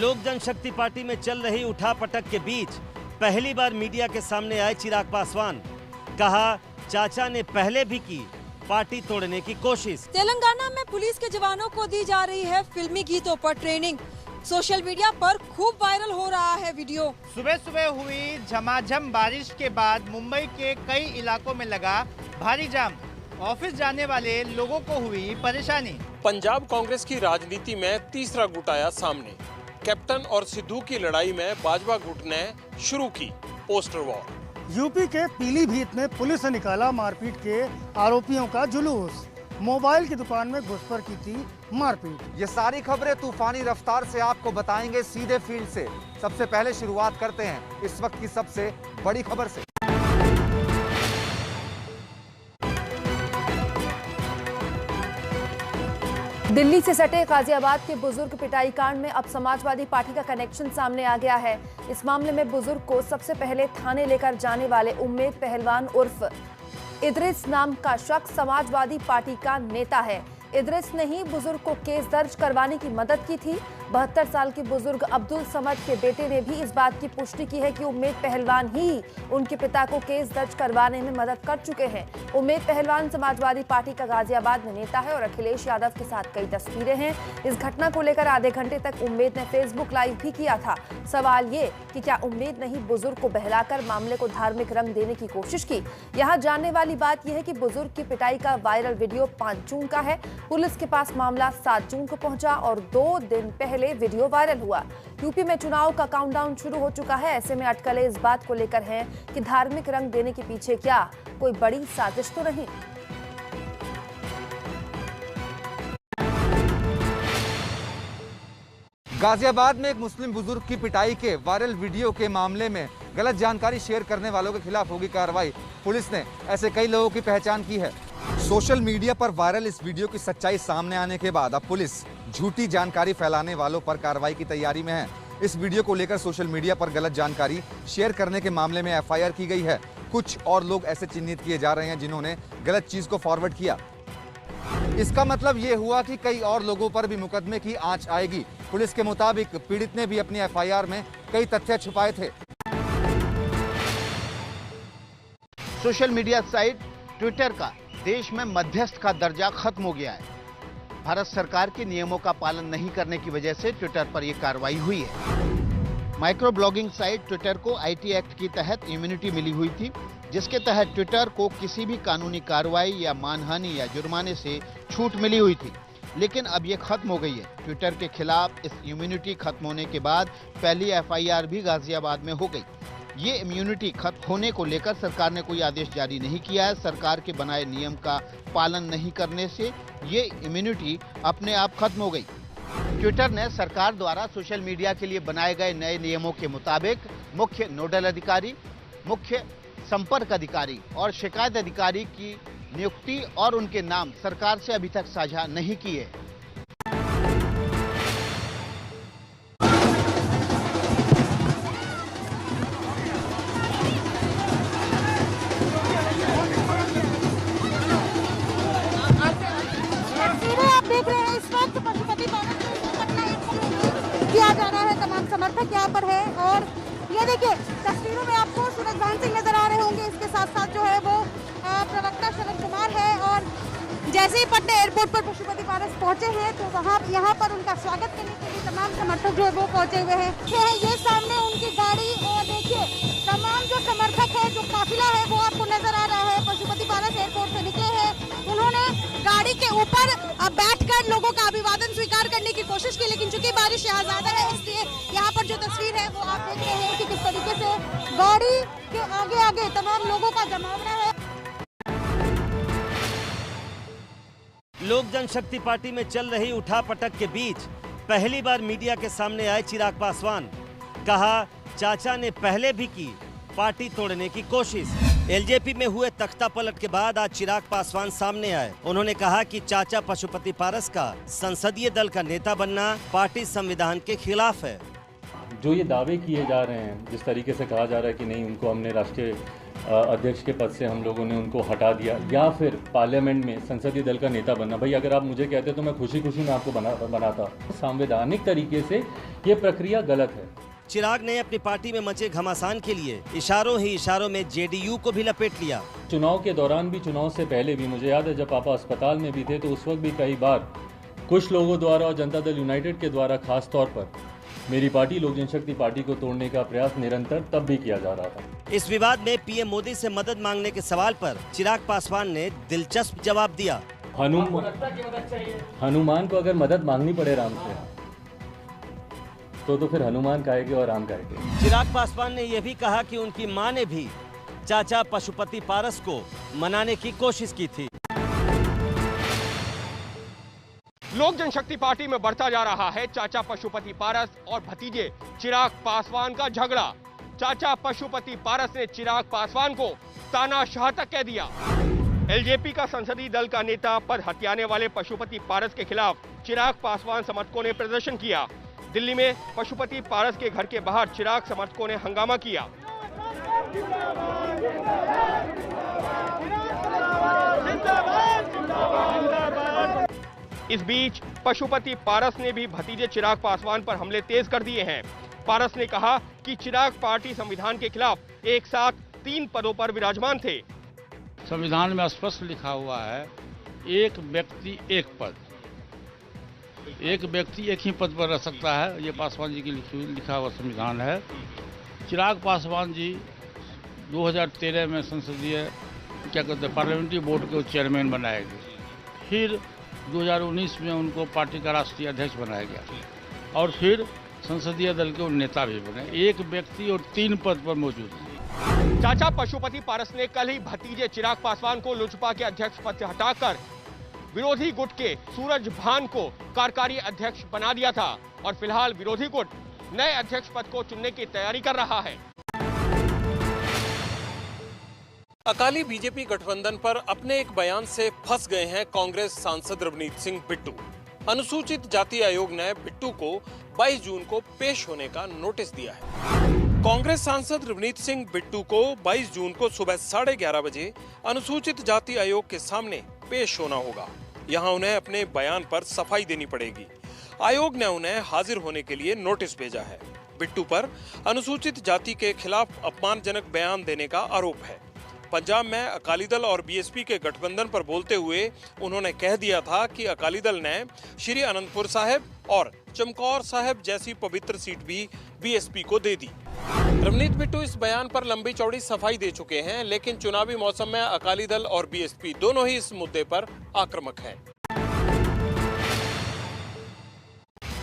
लोक जनशक्ति पार्टी में चल रही उठापटक के बीच पहली बार मीडिया के सामने आए चिराग पासवान। कहा, चाचा ने पहले भी की पार्टी तोड़ने की कोशिश। तेलंगाना में पुलिस के जवानों को दी जा रही है फिल्मी गीतों पर ट्रेनिंग। सोशल मीडिया पर खूब वायरल हो रहा है वीडियो। सुबह सुबह हुई झमाझम बारिश के बाद मुंबई के कई इलाकों में लगा भारी जाम। ऑफिस जाने वाले लोगों को हुई परेशानी। पंजाब कांग्रेस की राजनीति में तीसरा गुट आया सामने। कैप्टन और सिद्धू की लड़ाई में बाजवा गुट ने शुरू की पोस्टर वॉर। यूपी के पीलीभीत में पुलिस ने निकाला मारपीट के आरोपियों का जुलूस। मोबाइल की दुकान में घुसकर की थी मारपीट। ये सारी खबरें तूफानी रफ्तार से आपको बताएंगे सीधे फील्ड से। सबसे पहले शुरुआत करते हैं इस वक्त की सबसे बड़ी खबर से। दिल्ली से सटे गाजियाबाद के बुजुर्ग पिटाई कांड में अब समाजवादी पार्टी का कनेक्शन सामने आ गया है। इस मामले में बुजुर्ग को सबसे पहले थाने लेकर जाने वाले उम्मेद पहलवान उर्फ इद्रिस नाम का शख्स समाजवादी पार्टी का नेता है। इद्रिस ने ही बुजुर्ग को केस दर्ज करवाने की मदद की थी। 72 साल के बुजुर्ग अब्दुल समद के बेटे ने भी इस बात की पुष्टि की है कि उम्मेद पहलवान ही उनके पिता को केस दर्ज करवाने में मदद कर चुके हैं। उम्मेद पहलवान समाजवादी पार्टी का गाजियाबाद में नेता है और अखिलेश यादव के साथ कई तस्वीरें हैं। इस घटना को लेकर आधे घंटे तक उम्मेद ने फेसबुक लाइव भी किया था। सवाल ये कि क्या उम्मेद ने ही बुजुर्ग को बहलाकर मामले को धार्मिक रंग देने की कोशिश की। यहाँ जानने वाली बात यह है कि बुजुर्ग की पिटाई का वायरल वीडियो 5 जून का है। पुलिस के पास मामला 7 जून को पहुंचा और 2 दिन पहले वीडियो वायरल हुआ। यूपी में चुनाव का काउंटडाउन शुरू हो चुका है। ऐसे में अटकलें इस बात को लेकर हैं कि धार्मिक रंग देने के पीछे क्या कोई बड़ी साजिश तो नहीं। गाजियाबाद में एक मुस्लिम बुजुर्ग की पिटाई के वायरल वीडियो के मामले में गलत जानकारी शेयर करने वालों के खिलाफ होगी कार्रवाई। पुलिस ने ऐसे कई लोगों की पहचान की है। सोशल मीडिया पर वायरल इस वीडियो की सच्चाई सामने आने के बाद अब पुलिस झूठी जानकारी फैलाने वालों पर कार्रवाई की तैयारी में है। इस वीडियो को लेकर सोशल मीडिया पर गलत जानकारी शेयर करने के मामले में एफआईआर की गई है। कुछ और लोग ऐसे चिन्हित किए जा रहे हैं जिन्होंने गलत चीज को फॉरवर्ड किया। इसका मतलब ये हुआ कि कई और लोगों पर भी मुकदमे की आंच आएगी। पुलिस के मुताबिक पीड़ित ने भी अपनी एफआईआर में कई तथ्य छुपाए थे। सोशल मीडिया साइट ट्विटर का देश में मध्यस्थ का दर्जा खत्म हो गया है। भारत सरकार के नियमों का पालन नहीं करने की वजह से ट्विटर पर यह कार्रवाई हुई है। माइक्रो ब्लॉगिंग साइट ट्विटर को आईटी एक्ट के तहत इम्यूनिटी मिली हुई थी, जिसके तहत ट्विटर को किसी भी कानूनी कार्रवाई या मानहानि या जुर्माने से छूट मिली हुई थी, लेकिन अब ये खत्म हो गई है। ट्विटर के खिलाफ इस इम्यूनिटी खत्म होने के बाद पहली एफआईआर भी गाजियाबाद में हो गई। ये इम्यूनिटी खत्म होने को लेकर सरकार ने कोई आदेश जारी नहीं किया है। सरकार के बनाए नियम का पालन नहीं करने से ये इम्यूनिटी अपने आप खत्म हो गई। ट्विटर ने सरकार द्वारा सोशल मीडिया के लिए बनाए गए नए नियमों के मुताबिक मुख्य नोडल अधिकारी, मुख्य संपर्क अधिकारी और शिकायत अधिकारी की नियुक्ति और उनके नाम सरकार से अभी तक साझा नहीं किए। किया जा रहा है, तमाम समर्थक यहाँ पर है और ये देखिए तस्वीरों में आपको सूरज भान सिंह नजर आ रहे होंगे। इसके साथ साथ जो है वो प्रवक्ता शरद कुमार है और जैसे ही पटना एयरपोर्ट पर पशुपति पारस पहुंचे हैं तो वहाँ यहाँ पर उनका स्वागत करने के लिए तमाम समर्थक जो है वो पहुंचे हुए हैं। ये सामने उनकी गाड़ी और देखिए तमाम जो समर्थक है, जो काफिला है वो आपको नजर आ रहा है। पशुपति पारस एयरपोर्ट से निकले हैं, उन्होंने गाड़ी के ऊपर बैठकर लोगों का अभिवादन स्वीकार करने की कोशिश की, लेकिन चूंकि बारिश यहाँ ज्यादा है इसलिए यहाँ पर जो तस्वीर है वो आप देख रहे हैं कि किस तरीके से गाड़ी के आगे आगे तमाम लोगों का जमावड़ा है। लोक जनशक्ति पार्टी में चल रही उठापटक के बीच पहली बार मीडिया के सामने आए चिराग पासवान। कहा, चाचा ने पहले भी की पार्टी तोड़ने की कोशिश। एलजेपी में हुए तख्ता पलट के बाद आज चिराग पासवान सामने आए। उन्होंने कहा कि चाचा पशुपति पारस का संसदीय दल का नेता बनना पार्टी संविधान के खिलाफ है। जो ये दावे किए जा रहे हैं, जिस तरीके से कहा जा रहा है कि नहीं उनको हमने राष्ट्रीय अध्यक्ष के पद से हम लोगों ने उनको हटा दिया, या फिर पार्लियामेंट में संसदीय दल का नेता बनना। भाई अगर आप मुझे कहते तो मैं खुशी खुशी में आपको बनाता। संवैधानिक तरीके से ये प्रक्रिया गलत है। चिराग ने अपनी पार्टी में मचे घमासान के लिए इशारों ही इशारों में जेडीयू को भी लपेट लिया। चुनाव के दौरान भी, चुनाव से पहले भी, मुझे याद है जब पापा अस्पताल में भी थे तो उस वक्त भी कई बार कुछ लोगों द्वारा और जनता दल यूनाइटेड के द्वारा खास तौर पर मेरी पार्टी लोक जनशक्ति पार्टी को तोड़ने का प्रयास निरंतर तब भी किया जा रहा था। इस विवाद में पीएम मोदी से मदद मांगने के सवाल पर चिराग पासवान ने दिलचस्प जवाब दिया। हनुमान को अगर मदद मांगनी पड़े राम से तो फिर हनुमान खाएंगे और राम खाएंगे। चिराग पासवान ने यह भी कहा कि उनकी मां ने भी चाचा पशुपति पारस को मनाने की कोशिश की थी। लोक जनशक्ति पार्टी में बढ़ता जा रहा है चाचा पशुपति पारस और भतीजे चिराग पासवान का झगड़ा। चाचा पशुपति पारस ने चिराग पासवान को तानाशाह तक कह दिया। एलजेपी का संसदीय दल का नेता पद हथियाने वाले पशुपति पारस के खिलाफ चिराग पासवान समर्थकों ने प्रदर्शन किया। दिल्ली में पशुपति पारस के घर के बाहर चिराग समर्थकों ने हंगामा किया। इस बीच पशुपति पारस ने भी भतीजे चिराग पासवान पर हमले तेज कर दिए हैं। पारस ने कहा कि चिराग पार्टी संविधान के खिलाफ एक साथ 3 पदों पर विराजमान थे। संविधान में स्पष्ट लिखा हुआ है, एक व्यक्ति एक पद, एक व्यक्ति एक ही पद पर रह सकता है। ये पासवान जी की लिखा हुआ संविधान है। चिराग पासवान जी 2013 में संसदीय पार्लियामेंट्री बोर्ड के चेयरमैन बनाए गए। फिर 2019 में उनको पार्टी का राष्ट्रीय अध्यक्ष बनाया गया और फिर संसदीय दल के नेता भी बने। एक व्यक्ति और 3 पद पर मौजूद हैं। चाचा पशुपति पारस ने कल ही भतीजे चिराग पासवान को लोजपा के अध्यक्ष पद से हटाकर विरोधी गुट के सूरज भान को कार्यकारी अध्यक्ष बना दिया था और फिलहाल विरोधी गुट नए अध्यक्ष पद को चुनने की तैयारी कर रहा है। अकाली बीजेपी गठबंधन पर अपने एक बयान से फंस गए हैं कांग्रेस सांसद रवनीत सिंह बिट्टू। अनुसूचित जाति आयोग ने बिट्टू को 22 जून को पेश होने का नोटिस दिया है। कांग्रेस सांसद रवनीत सिंह बिट्टू को 22 जून को सुबह 11:30 बजे अनुसूचित जाति आयोग के सामने पेश होना होगा। यहां उन्हें अपने बयान पर सफाई देनी पड़ेगी। आयोग ने उन्हें हाजिर होने के लिए नोटिस भेजा है। बिट्टू पर अनुसूचित जाति के खिलाफ अपमानजनक बयान देने का आरोप है। पंजाब में अकाली दल और बीएसपी के गठबंधन पर बोलते हुए उन्होंने कह दिया था कि अकाली दल ने श्री आनंदपुर साहिब और चमकौर साहिब जैसी पवित्र सीट भी बीएसपी को दे दी। रवनीत बिट्टू इस बयान पर लंबी चौड़ी सफाई दे चुके हैं, लेकिन चुनावी मौसम में अकाली दल और बीएसपी दोनों ही इस मुद्दे पर आक्रामक हैं।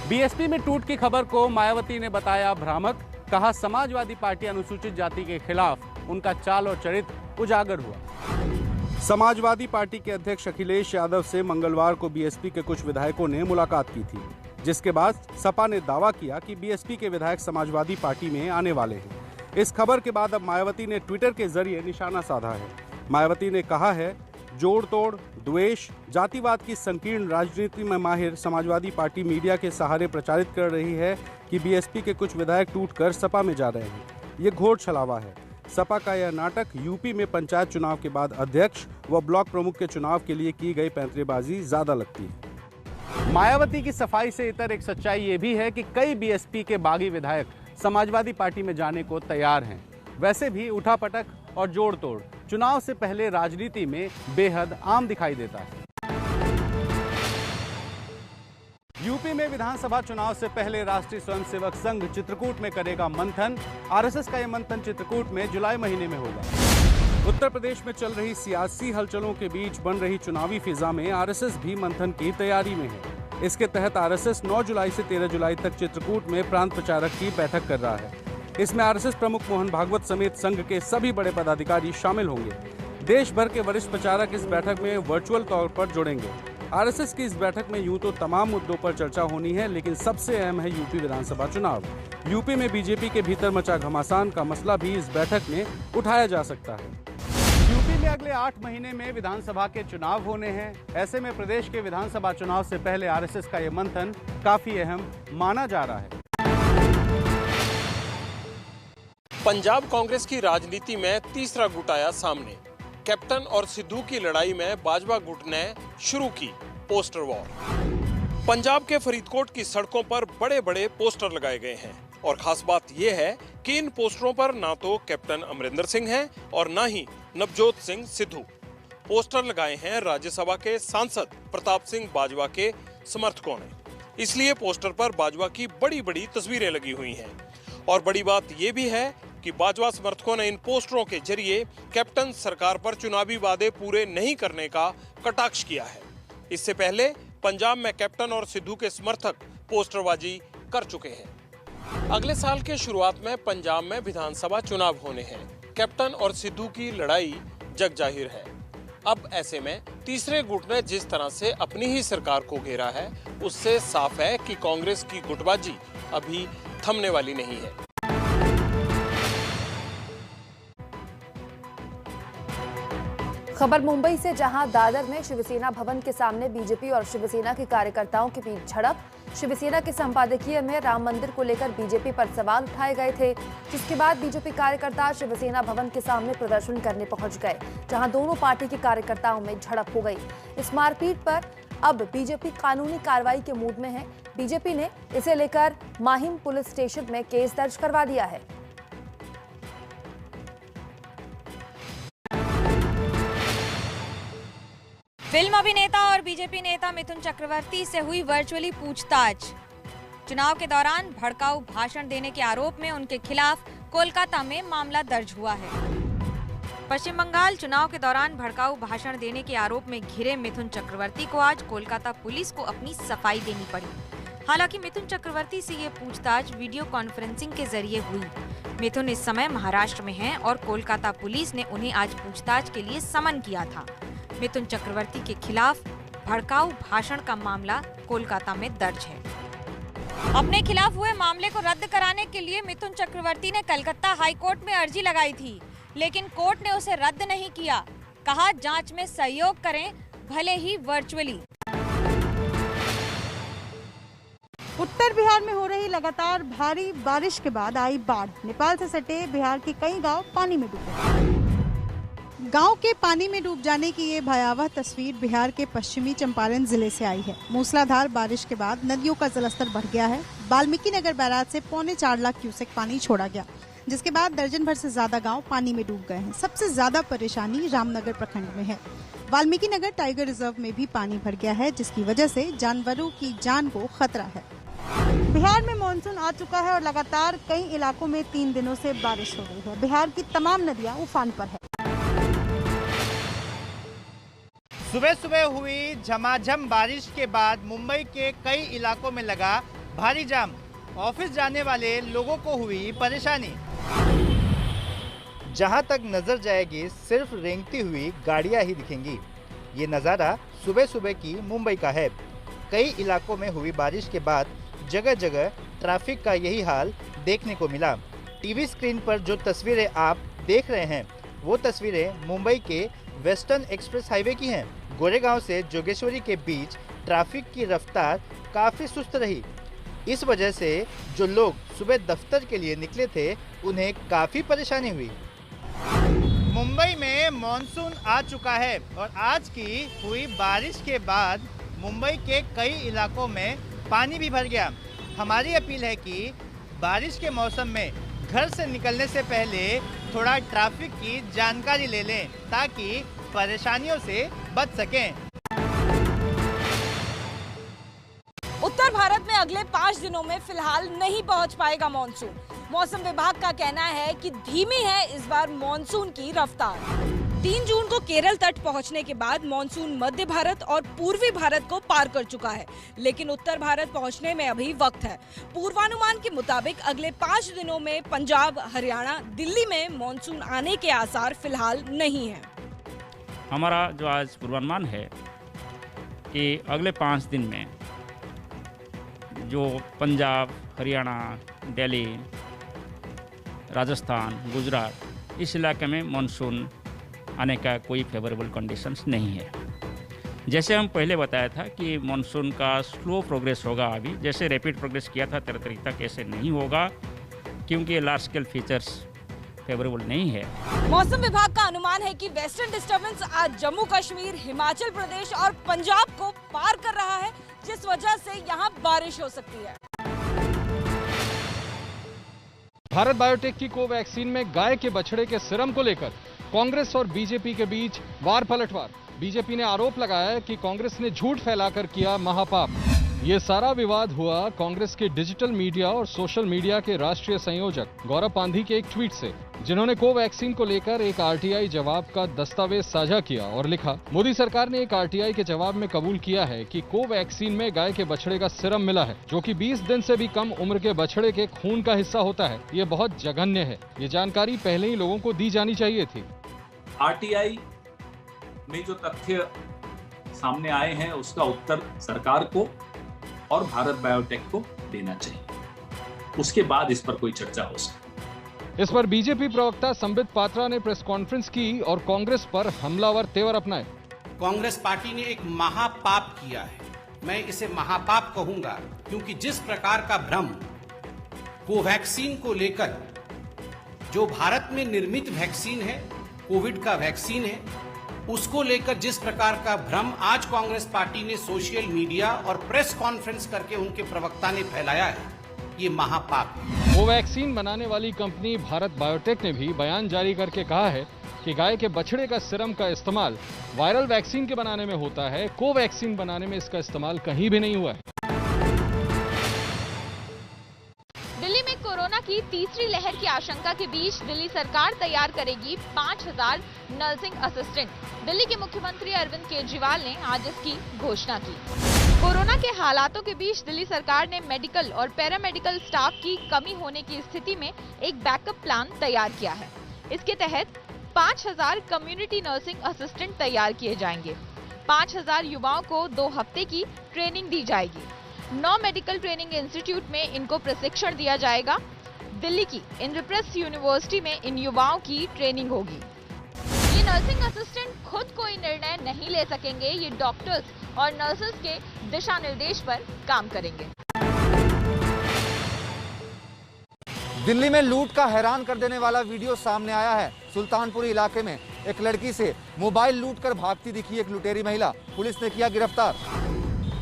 बीएसपी में टूट की खबर को मायावती ने बताया भ्रामक। कहा समाजवादी पार्टी अनुसूचित जाति के खिलाफ उनका चाल और चरित्र उजागर हुआ। समाजवादी पार्टी के अध्यक्ष अखिलेश यादव से मंगलवार को बीएसपी के कुछ विधायकों ने मुलाकात की थी, जिसके बाद सपा ने दावा किया कि बीएसपी के विधायक समाजवादी पार्टी में आने वाले हैं। इस खबर के बाद अब मायावती ने ट्विटर के जरिए निशाना साधा है। मायावती ने कहा है, जोड़ तोड़, द्वेष, जातिवाद की संकीर्ण राजनीति में माहिर समाजवादी पार्टी मीडिया के सहारे प्रचारित कर रही है कि बीएसपी के कुछ विधायक टूटकर सपा में जा रहे हैं। ये घोर छलावा है। सपा का यह नाटक यूपी में पंचायत चुनाव के बाद अध्यक्ष व ब्लॉक प्रमुख के चुनाव के लिए की गई पैंतरेबाजी ज्यादा लगती है। मायावती की सफाई से इतर एक सच्चाई ये भी है कि कई बीएसपी के बागी विधायक समाजवादी पार्टी में जाने को तैयार हैं। वैसे भी उठापटक और जोड़ तोड़ चुनाव से पहले राजनीति में बेहद आम दिखाई देता है। यूपी में विधानसभा चुनाव से पहले राष्ट्रीय स्वयंसेवक संघ चित्रकूट में करेगा मंथन। आरएसएस का यह मंथन चित्रकूट में जुलाई महीने में होगा। उत्तर प्रदेश में चल रही सियासी हलचलों के बीच बन रही चुनावी फिजा में आरएसएस भी मंथन की तैयारी में है। इसके तहत आरएसएस 9 जुलाई से 13 जुलाई तक चित्रकूट में प्रांत प्रचारक की बैठक कर रहा है। इसमें आरएसएस प्रमुख मोहन भागवत समेत संघ के सभी बड़े पदाधिकारी शामिल होंगे। देश भर के वरिष्ठ प्रचारक इस बैठक में वर्चुअल तौर पर जुड़ेंगे। आरएसएस की इस बैठक में यूं तो तमाम मुद्दों पर चर्चा होनी है, लेकिन सबसे अहम है यूपी विधानसभा चुनाव। यूपी में बीजेपी के भीतर मचा घमासान का मसला भी इस बैठक में उठाया जा सकता है। यूपी में अगले 8 महीने में विधानसभा के चुनाव होने हैं। ऐसे में प्रदेश के विधानसभा चुनाव से पहले आरएसएस का यह मंथन काफी अहम माना जा रहा है। पंजाब कांग्रेस की राजनीति में तीसरा गुट आया सामने। कैप्टन और सिद्धू की लड़ाई में बाजवा गुट ने शुरू की पोस्टर वॉर। पंजाब के फरीदकोट की सड़कों पर बड़े बड़े पोस्टर लगाए गए हैं और खास बात यह है कि इन पोस्टरों पर ना तो कैप्टन अमरिंदर सिंह हैं और ना ही नवजोत सिंह सिद्धू। पोस्टर लगाए हैं राज्यसभा के सांसद प्रताप सिंह बाजवा के समर्थकों ने, इसलिए पोस्टर पर बाजवा की बड़ी बड़ी तस्वीरें लगी हुई हैं। और बड़ी बात यह भी है कि बाजवा समर्थकों ने इन पोस्टरों के जरिए कैप्टन सरकार पर चुनावी वादे पूरे नहीं करने का कटाक्ष किया है। इससे पहले पंजाब में कैप्टन और सिद्धू के समर्थक पोस्टरबाजी कर चुके हैं। अगले साल के शुरुआत में पंजाब में विधानसभा चुनाव होने हैं। कैप्टन और सिद्धू की लड़ाई जग जाहिर है। अब ऐसे में तीसरे गुट ने जिस तरह से अपनी ही सरकार को घेरा है, उससे साफ है कि कांग्रेस की गुटबाजी अभी थमने वाली नहीं है। खबर मुंबई से, जहां दादर में शिवसेना भवन के सामने बीजेपी और शिवसेना के कार्यकर्ताओं के बीच झड़प। शिवसेना के संपादकीय में राम मंदिर को लेकर बीजेपी पर सवाल उठाए गए थे, जिसके बाद बीजेपी कार्यकर्ता शिवसेना भवन के सामने प्रदर्शन करने पहुंच गए, जहां दोनों पार्टी के कार्यकर्ताओं में झड़प हो गई। इस मारपीट पर अब बीजेपी कानूनी कार्रवाई के मूड में है। बीजेपी ने इसे लेकर माहिम पुलिस स्टेशन में केस दर्ज करवा दिया है। फिल्म अभिनेता और बीजेपी नेता मिथुन चक्रवर्ती से हुई वर्चुअली पूछताछ। चुनाव के दौरान भड़काऊ भाषण देने के आरोप में उनके खिलाफ कोलकाता में मामला दर्ज हुआ है। पश्चिम बंगाल चुनाव के दौरान भड़काऊ भाषण देने के आरोप में घिरे मिथुन चक्रवर्ती को आज कोलकाता पुलिस को अपनी सफाई देनी पड़ी। हालांकि मिथुन चक्रवर्ती से ये पूछताछ वीडियो कॉन्फ्रेंसिंग के जरिए हुई। मिथुन इस समय महाराष्ट्र में हैं और कोलकाता पुलिस ने उन्हें आज पूछताछ के लिए समन किया था। मिथुन चक्रवर्ती के खिलाफ भड़काऊ भाषण का मामला कोलकाता में दर्ज है। अपने खिलाफ हुए मामले को रद्द कराने के लिए मिथुन चक्रवर्ती ने कलकत्ता हाई कोर्ट में अर्जी लगाई थी, लेकिन कोर्ट ने उसे रद्द नहीं किया। कहा जांच में सहयोग करें, भले ही वर्चुअली। उत्तर बिहार में हो रही लगातार भारी बारिश के बाद आई बाढ़। नेपाल से सटे बिहार के कई गांव पानी में डूबे। गांव के पानी में डूब जाने की ये भयावह तस्वीर बिहार के पश्चिमी चंपारण जिले से आई है। मूसलाधार बारिश के बाद नदियों का जलस्तर बढ़ गया है। वाल्मीकि नगर बैराज से 4.25 लाख क्यूसेक पानी छोड़ा गया, जिसके बाद दर्जन भर से ज्यादा गांव पानी में डूब गए हैं। सबसे ज्यादा परेशानी रामनगर प्रखंड में है। वाल्मीकि नगर टाइगर रिजर्व में भी पानी भर गया है, जिसकी वजह से जानवरों की जान को खतरा है। बिहार में मानसून आ चुका है और लगातार कई इलाकों में 3 दिनों से बारिश हो रही है। बिहार की तमाम नदियां उफान पर है। सुबह सुबह हुई झमाझम बारिश के बाद मुंबई के कई इलाकों में लगा भारी जाम। ऑफिस जाने वाले लोगों को हुई परेशानी। जहां तक नजर जाएगी सिर्फ रेंगती हुई गाड़ियां ही दिखेंगी। ये नज़ारा सुबह सुबह की मुंबई का है। कई इलाकों में हुई बारिश के बाद जगह जगह ट्रैफिक का यही हाल देखने को मिला। टीवी स्क्रीन पर जो तस्वीरें आप देख रहे हैं वो तस्वीरें मुंबई के वेस्टर्न एक्सप्रेस हाईवे की हैं। गोरेगांव से जोगेश्वरी के बीच ट्रैफिक की रफ्तार काफ़ी सुस्त रही। इस वजह से जो लोग सुबह दफ्तर के लिए निकले थे उन्हें काफ़ी परेशानी हुई। मुंबई में मॉनसून आ चुका है और आज की हुई बारिश के बाद मुंबई के कई इलाकों में पानी भी भर गया। हमारी अपील है कि बारिश के मौसम में घर से निकलने से पहले थोड़ा ट्रैफिक की जानकारी ले लें ताकि परेशानियों से बच सकें। उत्तर भारत में अगले 5 दिनों में फिलहाल नहीं पहुंच पाएगा मॉनसून। मौसम विभाग का कहना है कि धीमी है इस बार मॉनसून की रफ्तार। 3 जून को केरल तट पहुंचने के बाद मॉनसून मध्य भारत और पूर्वी भारत को पार कर चुका है, लेकिन उत्तर भारत पहुंचने में अभी वक्त है। पूर्वानुमान के मुताबिक अगले 5 दिनों में पंजाब, हरियाणा, दिल्ली में मॉनसून आने के आसार फिलहाल नहीं है। हमारा जो आज पूर्वानुमान है कि अगले 5 दिन में जो पंजाब, हरियाणा, दिल्ली, राजस्थान, गुजरात इस इलाके में मानसून आने का कोई फेवरेबल कंडीशंस नहीं है। जैसे हम पहले बताया था कि मानसून का स्लो प्रोग्रेस होगा। अभी जैसे रैपिड प्रोग्रेस किया था 13 तारीख तक ऐसे नहीं होगा, क्योंकि ये लार्ज स्केल फीचर्स फेवरेबल नहीं है। मौसम विभाग का अनुमान है कि वेस्टर्न डिस्टर्बेंस आज जम्मू कश्मीर, हिमाचल प्रदेश और पंजाब को पार कर रहा है, जिस वजह से यहाँ बारिश हो सकती है। भारत बायोटेक की कोवैक्सीन में गाय के बछड़े के सीरम को लेकर कांग्रेस और बीजेपी के बीच वार पलटवार। बीजेपी ने आरोप लगाया कि कांग्रेस ने झूठ फैलाकर किया महापाप। ये सारा विवाद हुआ कांग्रेस के डिजिटल मीडिया और सोशल मीडिया के राष्ट्रीय संयोजक गौरव पांधी के एक ट्वीट से, जिन्होंने कोवैक्सीन को लेकर एक आरटीआई जवाब का दस्तावेज साझा किया और लिखा, मोदी सरकार ने एक आरटीआई के जवाब में कबूल किया है कि कोवैक्सीन में गाय के बछड़े का सीरम मिला है, जो कि 20 दिन से भी कम उम्र के बछड़े के खून का हिस्सा होता है। ये बहुत जघन्य है। ये जानकारी पहले ही लोगों को दी जानी चाहिए थी। आरटीआई में जो तथ्य सामने आए हैं उसका उत्तर सरकार को और भारत बायोटेक को देना चाहिए, उसके बाद इस पर कोई चर्चा हो सकती। इस पर बीजेपी प्रवक्ता संबित पात्रा ने प्रेस कॉन्फ्रेंस की और कांग्रेस पर हमलावर तेवर अपनाए। कांग्रेस पार्टी ने एक महापाप किया है, मैं इसे महापाप कहूंगा, क्योंकि जिस प्रकार का भ्रम कोवैक्सीन को लेकर, जो भारत में निर्मित वैक्सीन है, कोविड का वैक्सीन है, उसको लेकर जिस प्रकार का भ्रम आज कांग्रेस पार्टी ने सोशल मीडिया और प्रेस कॉन्फ्रेंस करके उनके प्रवक्ता ने फैलाया है, ये महापाप है। कोवैक्सीन बनाने वाली कंपनी भारत बायोटेक ने भी बयान जारी करके कहा है कि गाय के बछड़े का सीरम का इस्तेमाल वायरल वैक्सीन के बनाने में होता है, कोवैक्सीन बनाने में इसका इस्तेमाल कहीं भी नहीं हुआ है। दिल्ली में कोरोना की तीसरी लहर की आशंका के बीच दिल्ली सरकार तैयार करेगी 5000 नर्सिंग असिस्टेंट। दिल्ली के मुख्यमंत्री अरविंद केजरीवाल ने आज इसकी घोषणा की। कोरोना के हालातों के बीच दिल्ली सरकार ने मेडिकल और पैरामेडिकल स्टाफ की कमी होने की स्थिति में एक बैकअप प्लान तैयार किया है। इसके तहत 5000 कम्युनिटी नर्सिंग असिस्टेंट तैयार किए जाएंगे। 5000 युवाओं को 2 हफ्ते की ट्रेनिंग दी जाएगी। 9 मेडिकल ट्रेनिंग इंस्टीट्यूट में इनको प्रशिक्षण दिया जाएगा। दिल्ली की इंद्रप्रस्थ यूनिवर्सिटी में इन युवाओं की ट्रेनिंग होगी। ये नर्सिंग असिस्टेंट खुद कोई निर्णय नहीं ले सकेंगे, ये डॉक्टर्स और नर्सेस के दिशा निर्देश पर काम करेंगे। दिल्ली में लूट का हैरान कर देने वाला वीडियो सामने आया है। सुल्तानपुरी इलाके में एक लड़की से मोबाइल लूटकर भागती दिखी एक लुटेरी महिला, पुलिस ने किया गिरफ्तार।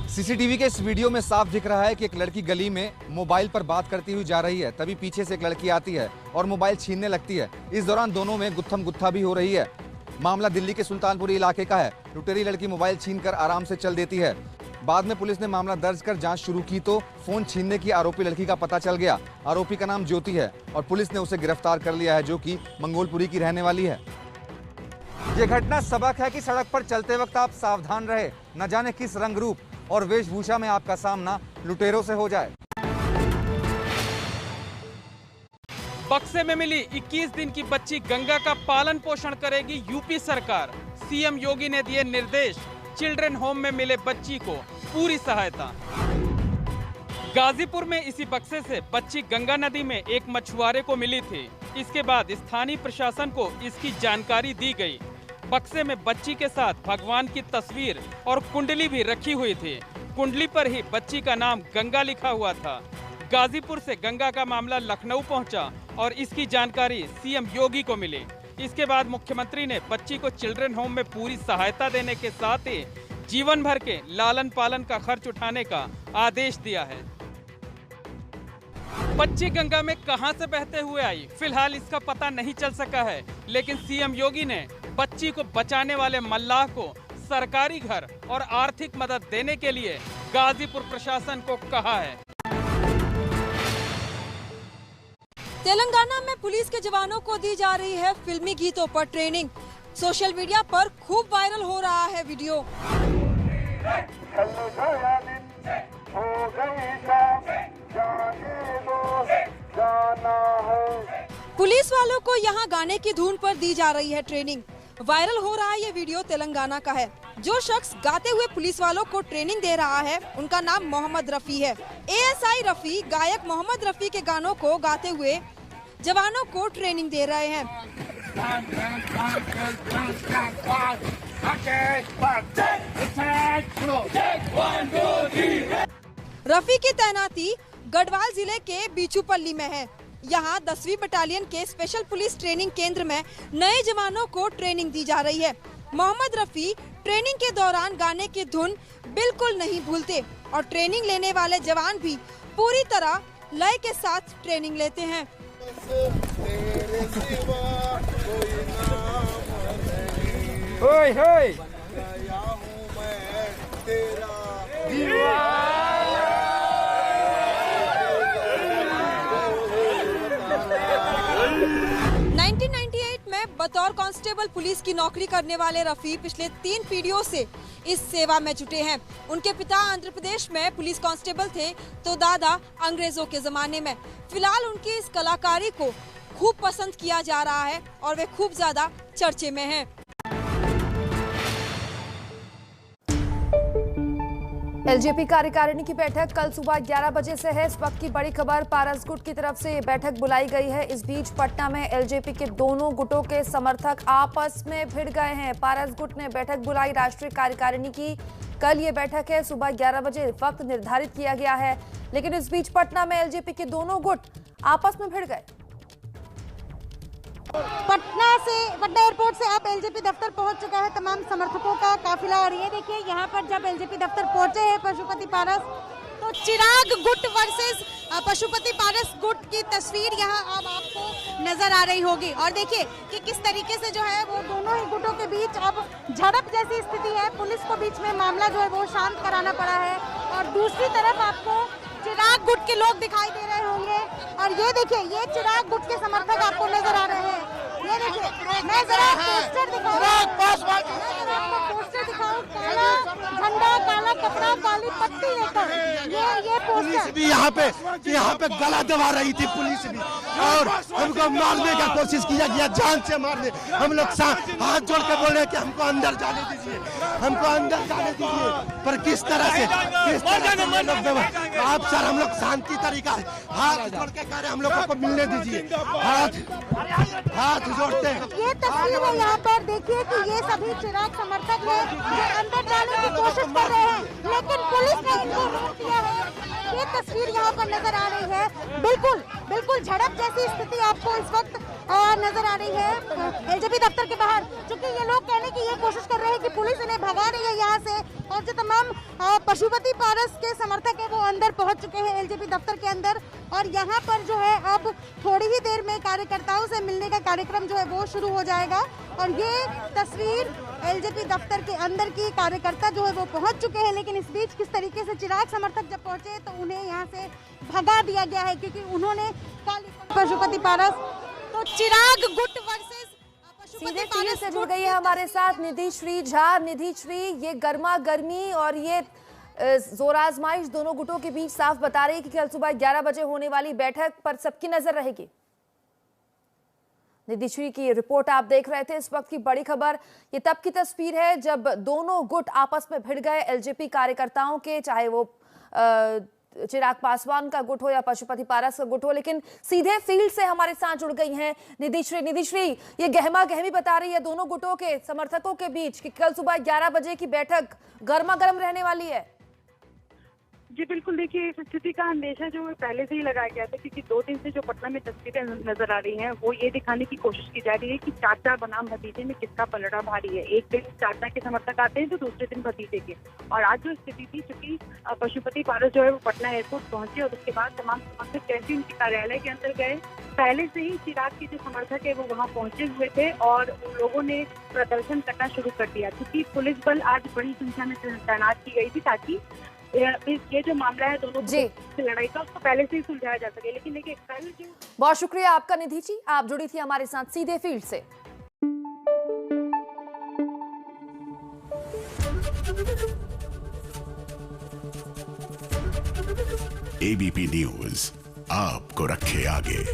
सीसीटीवी के इस वीडियो में साफ दिख रहा है कि एक लड़की गली में मोबाइल पर बात करती हुई जा रही है, तभी पीछे से एक लड़की आती है और मोबाइल छीनने लगती है। इस दौरान दोनों में गुत्थम गुत्था भी हो रही है। मामला दिल्ली के सुल्तानपुरी इलाके का है। लुटेरी लड़की मोबाइल छीनकर आराम से चल देती है। बाद में पुलिस ने मामला दर्ज कर जांच शुरू की तो फोन छीनने की आरोपी लड़की का पता चल गया। आरोपी का नाम ज्योति है और पुलिस ने उसे गिरफ्तार कर लिया है, जो कि मंगोलपुरी की रहने वाली है। ये घटना सबक है कि सड़क पर चलते वक्त आप सावधान रहे, न जाने किस रंग रूप और वेशभूषा में आपका सामना लुटेरों से हो जाए। बक्से में मिली 21 दिन की बच्ची गंगा का पालन पोषण करेगी यूपी सरकार। सीएम योगी ने दिए निर्देश, चिल्ड्रन होम में मिले बच्ची को पूरी सहायता। गाजीपुर में इसी बक्से से बच्ची गंगा नदी में एक मछुआरे को मिली थी। इसके बाद स्थानीय प्रशासन को इसकी जानकारी दी गई। बक्से में बच्ची के साथ भगवान की तस्वीर और कुंडली भी रखी हुई थी। कुंडली पर ही बच्ची का नाम गंगा लिखा हुआ था। गाजीपुर से गंगा का मामला लखनऊ पहुंचा और इसकी जानकारी सीएम योगी को मिली। इसके बाद मुख्यमंत्री ने बच्ची को चिल्ड्रन होम में पूरी सहायता देने के साथ ही जीवन भर के लालन पालन का खर्च उठाने का आदेश दिया है। बच्ची गंगा में कहां से बहते हुए आई, फिलहाल इसका पता नहीं चल सका है, लेकिन सीएम योगी ने बच्ची को बचाने वाले मल्लाह को सरकारी घर और आर्थिक मदद देने के लिए गाजीपुर प्रशासन को कहा है। तेलंगाना में पुलिस के जवानों को दी जा रही है फिल्मी गीतों पर ट्रेनिंग। सोशल मीडिया पर खूब वायरल हो रहा है वीडियो। पुलिस वालों को यहाँ गाने की धुन पर दी जा रही है ट्रेनिंग। वायरल हो रहा है ये वीडियो तेलंगाना का है। जो शख्स गाते हुए पुलिस वालों को ट्रेनिंग दे रहा है उनका नाम मोहम्मद रफी है। एएसआई रफी गायक मोहम्मद रफी के गानों को गाते हुए जवानों को ट्रेनिंग दे रहे हैं। रफी की तैनाती गढ़वाल जिले के बीचूपल्ली में है। यहाँ 10वीं बटालियन के स्पेशल पुलिस ट्रेनिंग केंद्र में नए जवानों को ट्रेनिंग दी जा रही है। मोहम्मद रफी ट्रेनिंग के दौरान गाने की धुन बिल्कुल नहीं भूलते और ट्रेनिंग लेने वाले जवान भी पूरी तरह लय के साथ ट्रेनिंग लेते हैं। होय होय 1998 में बतौर कांस्टेबल पुलिस की नौकरी करने वाले रफी पिछले 3 पीढ़ियों से इस सेवा में जुटे हैं। उनके पिता आंध्र प्रदेश में पुलिस कांस्टेबल थे तो दादा अंग्रेजों के जमाने में। फिलहाल उनकी इस कलाकारी को खूब पसंद किया जा रहा है और वे खूब ज्यादा चर्चे में हैं। एलजेपी कार्यकारिणी की बैठक कल सुबह 11 बजे से है। इस वक्त की बड़ी खबर, पारस गुट की तरफ से ये बैठक बुलाई गई है। इस बीच पटना में एलजेपी के दोनों गुटों के समर्थक आपस में भिड़ गए हैं। पारस गुट ने बैठक बुलाई राष्ट्रीय कार्यकारिणी की। कल ये बैठक है, सुबह 11 बजे वक्त निर्धारित किया गया है, लेकिन इस बीच पटना में एलजेपी के दोनों गुट आपस में भिड़ गए। पटना एयरपोर्ट से अब एलजेपी दफ्तर पहुंच चुका है तमाम समर्थकों का काफिला। और ये देखिए यहाँ पर जब एलजेपी दफ्तर पहुंचे हैं पशुपति पारस, तो चिराग गुट वर्सेस पशुपति पारस गुट की तस्वीर यहाँ अब आपको नजर आ रही होगी। और देखिए कि किस तरीके से जो है वो दोनों ही गुटों के बीच अब झड़प जैसी स्थिति है। पुलिस को बीच में मामला जो है वो शांत कराना पड़ा है और दूसरी तरफ आपको चिराग गुट के लोग दिखाई दे रहे होंगे। और ये देखिए ये चिराग गुट के समर्थक आपको नजर आ रहे हैं। ये देखिए मैं जरा पोस्टर दिखाऊं, काला झंडा, काला कपड़ा, काली पट्टी लेकर ये पोस्टर भी यहाँ पे गला दबा रही थी पुलिस भी, और हमको मारने का कोशिश किया गया, जान से मारने। हम लोग हाथ जोड़ के बोल रहे हैं कि हमको अंदर जाने दीजिए, हमको अंदर जाने दीजिए, पर किस तरह से आप सर हम लोग शांति तरीका हाथ जोड़ के कह रहे हम लोगों को मिलने दीजिए, हाथ जोड़ते हैं। ये तस्वीर है यहाँ पर देखिए कि ये सभी चिराग समर्थक हैं जो अंदर जाने की कोशिश कर रहे हैं, लेकिन पुलिस ने इनको रोक दिया है। ये तस्वीर यहाँ पर नजर आ रही है। बिल्कुल झड़प जैसी स्थिति आपको इस वक्त नजर आ रही है एलजेपी दफ्तर के बाहर, क्योंकि ये लोग कहने की ये कोशिश कर रहे हैं कि पुलिस इन्हें भगा रही है यहाँ से। और जो तमाम पशुपति पारस के समर्थक है वो अंदर पहुंच चुके हैं एलजेपी दफ्तर के अंदर। और यहाँ पर जो है अब थोड़ी ही देर में कार्यकर्ताओं से मिलने का कार्यक्रम जो है वो शुरू हो जाएगा। और ये तस्वीर एलजेपी दफ्तर के अंदर की, कार्यकर्ता जो है वो पहुंच चुके हैं, लेकिन इस बीच किस तरीके से चिराग समर्थक जब पहुंचे तो उन्हें यहाँ से भगा दिया गया है, क्योंकि उन्होंने पशुपति पारस तो चिराग गुट वर्सेस सीधे टीवी से जुड़ गई है हमारे साथ निधि श्री झा। निधि श्री, ये गर्मा गर्मी और ये जोर आजमाइश दोनों गुटों के बीच साफ बता रही है कि कल सुबह 11 बजे होने वाली बैठक पर सबकी नजर रहेगी। निधि श्री की रिपोर्ट आप देख रहे थे। इस वक्त की बड़ी खबर, ये तब की तस्वीर है जब दोनों गुट आपस में भिड़ गए एलजेपी कार्यकर्ताओं के, चाहे वो चिराग पासवान का गुट हो या पशुपति पारस का गुट हो। लेकिन सीधे फील्ड से हमारे साथ जुड़ गई हैं निधि श्री, ये गहमा गहमी बता रही है दोनों गुटों के समर्थकों के बीच कि कल सुबह 11 बजे की बैठक गर्मा गर्म रहने वाली है। जी बिल्कुल, देखिए इस स्थिति का अंदेशा जो पहले से ही लगाया गया था, क्योंकि 2 दिन से जो पटना में तस्वीरें नजर आ रही हैं वो ये दिखाने की कोशिश की जा रही है कि चाचा बनाम भतीजे में किसका पलड़ा भारी है। एक दिन चाचा के समर्थक आते हैं तो दूसरे दिन भतीजे के। और आज जो स्थिति थी, चूंकि पशुपति पारस जो है वो पटना एयरपोर्ट पहुंचे और उसके बाद तमाम समर्थक जैसे उनके कार्यालय के अंदर गए, पहले से ही चिराग के जो समर्थक है वो वहाँ पहुंचे हुए थे और उन लोगों ने प्रदर्शन करना शुरू कर दिया, क्योंकि पुलिस बल आज बड़ी संख्या में तैनात की गई थी ताकि ये जो मामला है दोनों की लड़ाई का उसको पहले से ही सुलझाया जा सके। लेकिन देखिए कल जो बहुत शुक्रिया आपका निधि जी, आप जुड़ी थी हमारे साथ सीधे फील्ड से। एबीपी न्यूज आपको रखे आगे।